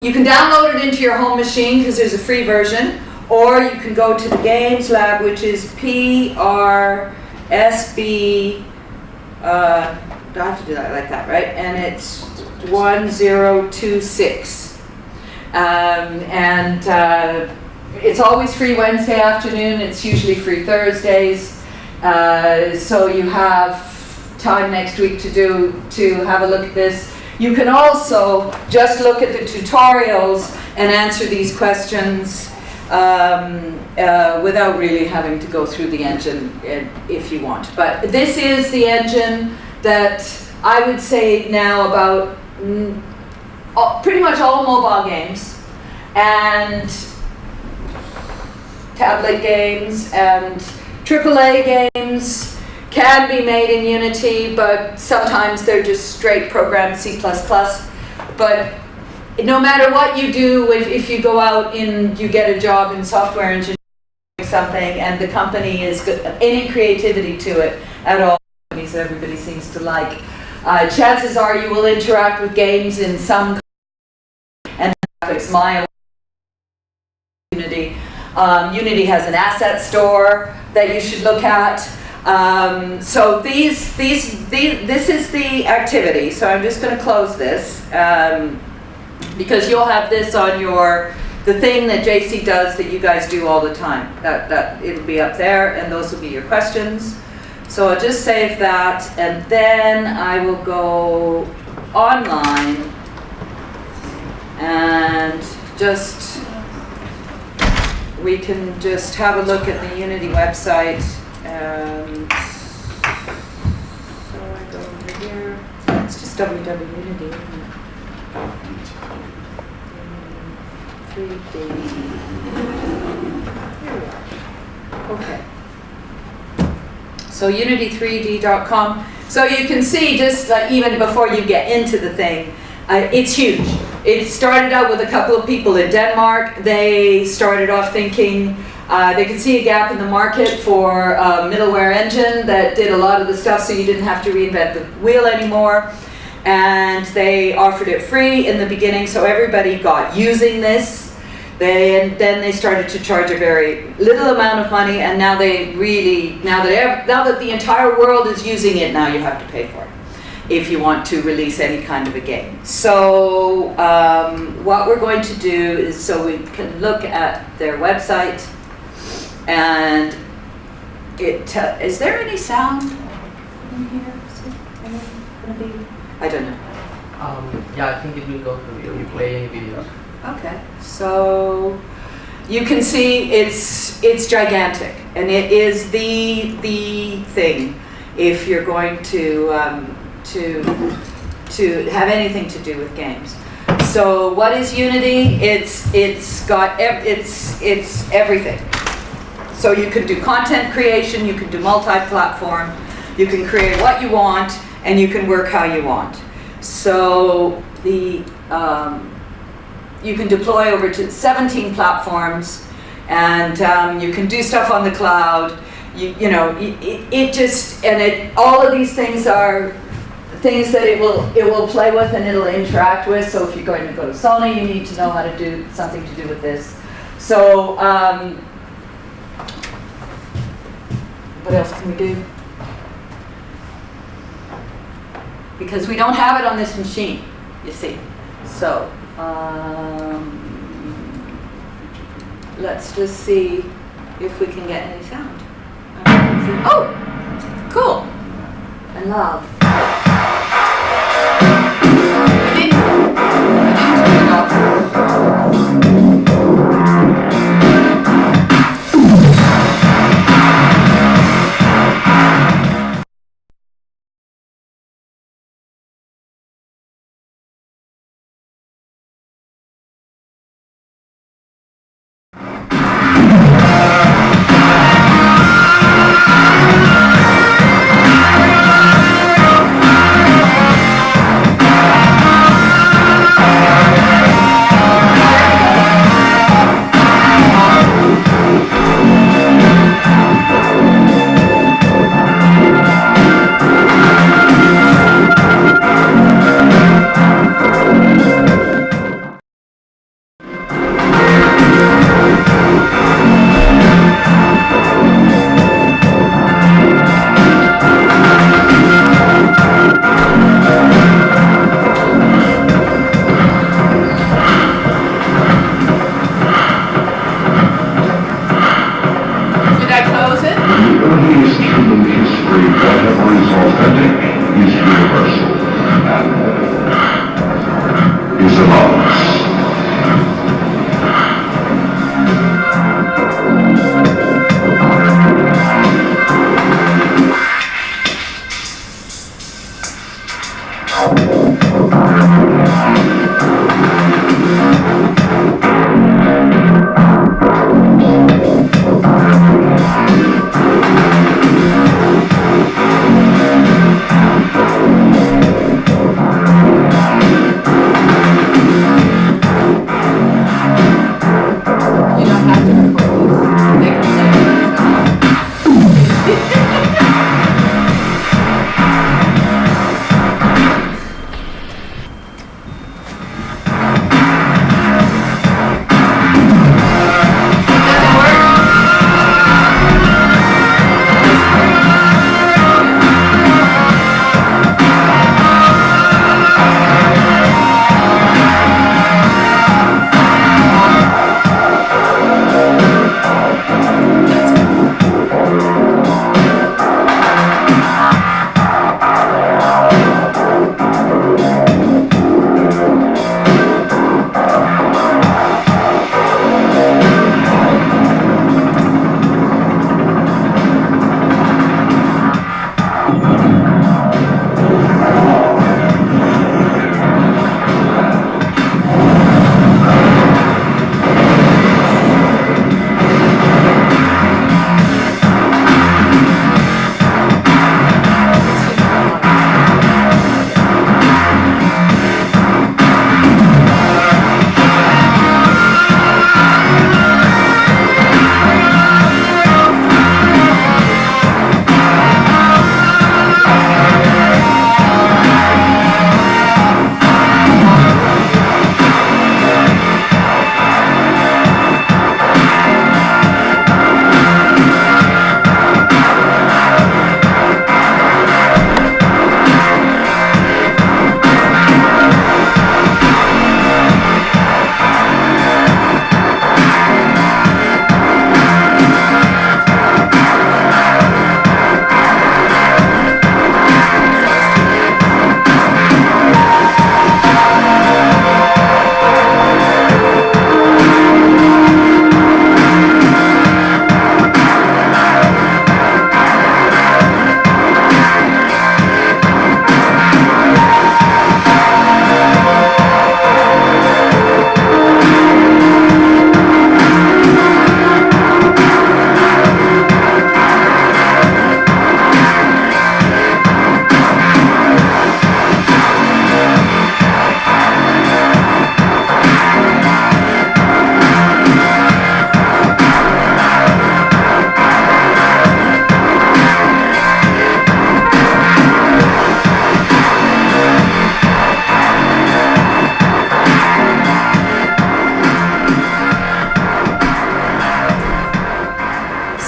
you can download it into your home machine because there's a free version, or you can go to the Games Lab, which is PRSB, I have to do that like that, right? And it's 1026. It's always free Wednesday afternoon. It's usually free Thursdays. So you have time next week to have a look at this. You can also just look at the tutorials and answer these questions without really having to go through the engine if you want. But this is the engine that I would say now about pretty much all mobile games and tablet games and AAA games can be made in Unity, but sometimes they're just straight programmed C++. But no matter what you do, if you go out and you get a job in software engineering or something and the company is good, any creativity to it at all, companies that everybody seems to like, chances are you will interact with games in some and graphics. Unity. Unity has an asset store that you should look at. So this is the activity. So I'm just going to close this because you'll have this on the thing that JC does that you guys do all the time. That it'll be up there, and those will be your questions. So I'll just save that, and then I will go online and we can just have a look at the Unity website. And so I go over here. It's just www.unity, isn't it? 3D. Here we are. Okay. So unity3d.com. So you can see just even before you get into the thing, it's huge. It started out with a couple of people in Denmark. They started off thinking they could see a gap in the market for a middleware engine that did a lot of the stuff so you didn't have to reinvent the wheel anymore. And they offered it free in the beginning, so everybody got using this. Then they started to charge a very little amount of money, and now they really, now that the entire world is using it, now you have to pay for it if you want to release any kind of a game. So what we're going to do is, so we can look at their website, and is there any sound in here? Is it gonna be? I don't know. Yeah, I think it will go through if you play any videos. Okay, so you can see it's gigantic, and it is the thing if you're going to have anything to do with games. So what is Unity? It's everything. So you can do content creation, you can do multi-platform, you can create what you want, and you can work how you want. So you can deploy over to 17 platforms, and you can do stuff on the cloud. All of these things are things that it will play with and it'll interact with. So if you're going to go to Sony, you need to know how to do something to do with this. So what else can we do? Because we don't have it on this machine, you see. So let's just see if we can get any sound. Oh, cool. I love.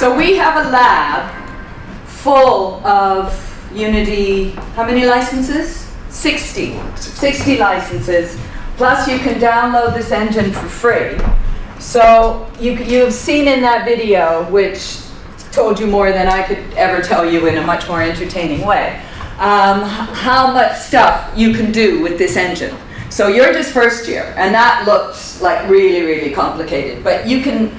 So we have a lab full of Unity, how many licenses? 60 licenses. Plus you can download this engine for free. So you've seen in that video, which told you more than I could ever tell you in a much more entertaining way, how much stuff you can do with this engine. So you're just first year, and that looks like really, really complicated, but you can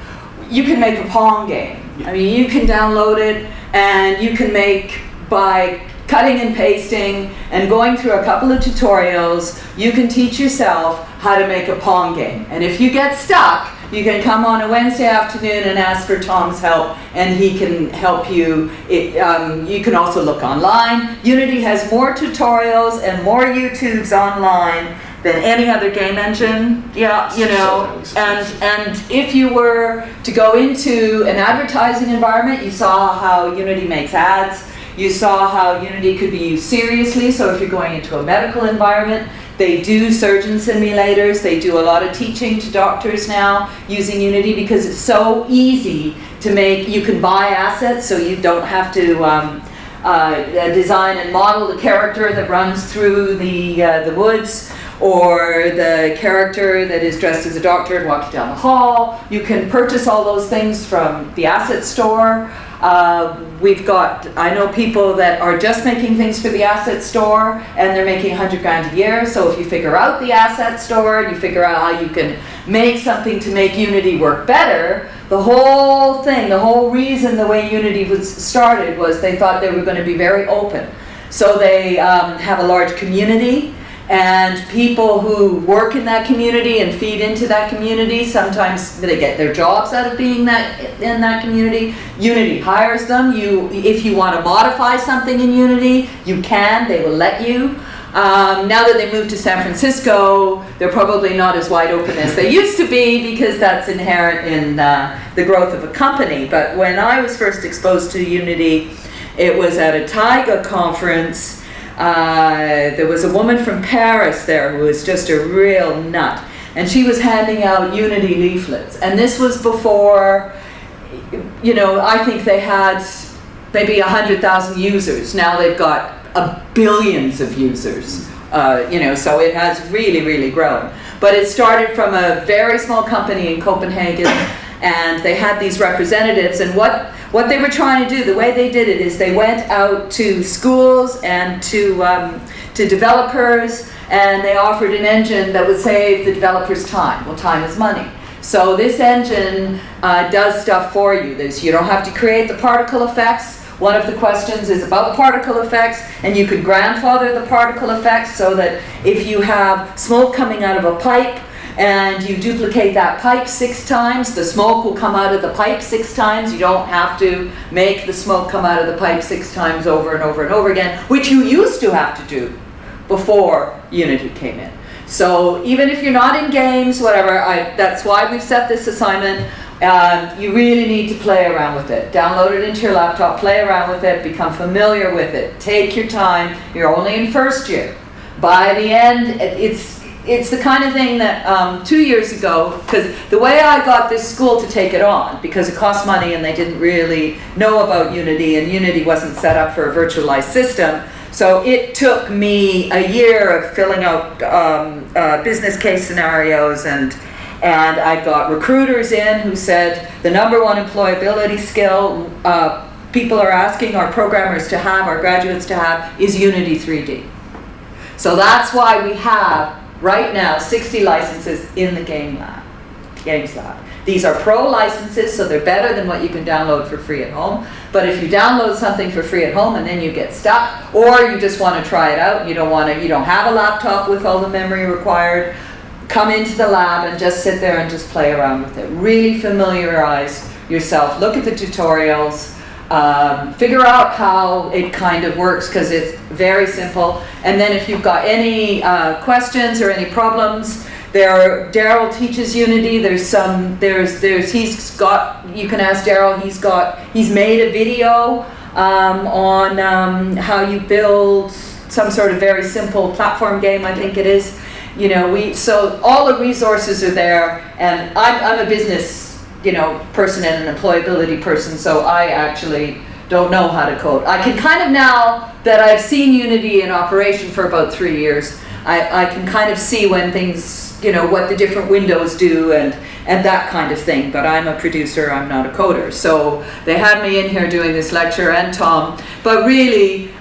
make a Pong game. I mean, you can download it, and you can make, by cutting and pasting and going through a couple of tutorials, you can teach yourself how to make a Pong game. And if you get stuck, you can come on a Wednesday afternoon and ask for Tom's help, and he can help you. You can also look online. Unity has more tutorials and more YouTubes online than any other game engine. Yeah, you know. And if you were to go into an advertising environment, you saw how Unity makes ads. You saw how Unity could be used seriously. So if you're going into a medical environment, they do surgeon simulators. They do a lot of teaching to doctors now using Unity because it's so easy to make. You can buy assets, so you don't have to design and model the character that runs through the woods, or the character that is dressed as a doctor and walks down the hall. You can purchase all those things from the asset store. I know people that are just making things for the asset store, and they're making 100 grand a year. So if you figure out the asset store, and you figure out how you can make something to make Unity work better, the whole thing, the whole reason the way Unity was started was they thought they were going to be very open. So they have a large community, and people who work in that community and feed into that community, sometimes they get their jobs out of being in that community. Unity hires them. If you want to modify something in Unity, you can. They will let you. Now that they moved to San Francisco, they're probably not as wide open as they used to be, because that's inherent in the growth of a company. But when I was first exposed to Unity, it was at a Taiga conference. There was a woman from Paris there who was just a real nut, and she was handing out Unity leaflets. And this was before, you know, I think they had maybe 100,000 users. Now they've got billions of users, you know, so it has really, really grown. But it started from a very small company in Copenhagen, and they had these representatives, and what they were trying to do, the way they did it is they went out to schools and to developers, and they offered an engine that would save the developers time. Well, time is money. So this engine does stuff for you. You don't have to create the particle effects. One of the questions is about particle effects, and you could grandfather the particle effects so that if you have smoke coming out of a pipe, and you duplicate that pipe 6 times, the smoke will come out of the pipe 6 times. You don't have to make the smoke come out of the pipe 6 times over and over and over again, which you used to have to do before Unity came in. So even if you're not in games, whatever, that's why we've set this assignment. You really need to play around with it. Download it into your laptop, play around with it, become familiar with it. Take your time. You're only in first year. By the end, it's the kind of thing that 2 years ago, because the way I got this school to take it on, because it cost money and they didn't really know about Unity, and Unity wasn't set up for a virtualized system, so it took me a year of filling out business case scenarios, and I got recruiters in who said the number one employability skill people are asking our programmers to have, our graduates to have, is Unity 3D. So that's why we have right now 60 licenses in the Games Lab. These are pro licenses, so they're better than what you can download for free at home. But if you download something for free at home and then you get stuck, or you just want to try it out, you don't have a laptop with all the memory required, come into the lab and just sit there and just play around with it. Really familiarize yourself. Look at the tutorials. Figure out how it kind of works, because it's very simple. And then if you've got any questions or any problems, Daryl teaches Unity. You can ask Daryl. He's made a video on how you build some sort of very simple platform game, I think it is. So all the resources are there, and I'm a business person and an employability person, so I actually don't know how to code. I can kind of, now that I've seen Unity in operation for about 3 years, I can kind of see when things, what the different windows do and that kind of thing, but I'm a producer, I'm not a coder. So they had me in here doing this lecture, and Tom, but really,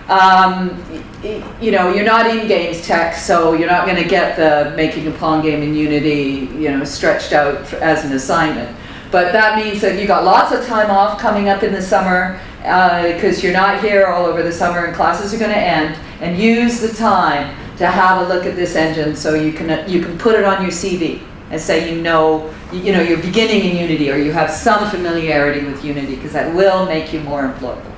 you're not in games tech, so you're not going to get the making a Pong game in Unity, stretched out as an assignment. But that means that you got lots of time off coming up in the summer, because you're not here all over the summer and classes are going to end, and use the time to have a look at this engine so you can put it on your CV and say you're beginning in Unity, or you have some familiarity with Unity, because that will make you more employable.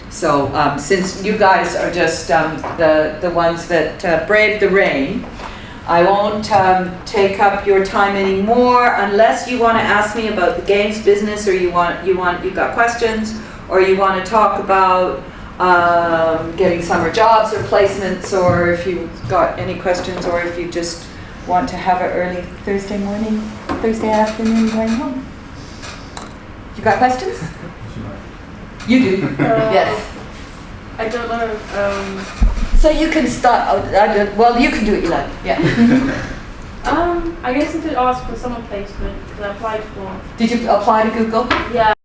So since you guys are just the ones that braved the rain, I won't take up your time anymore unless you want to ask me about the games business, or you've got questions, or you want to talk about getting summer jobs or placements, or if you've got any questions, or if you just want to have an early Thursday morning, Thursday afternoon going home. You got questions? You do. Yes. I don't know. So you can start. Well, you can do it, you like. Yeah. I guess I could ask for summer placement because I applied for. Did you apply to Google? Yeah.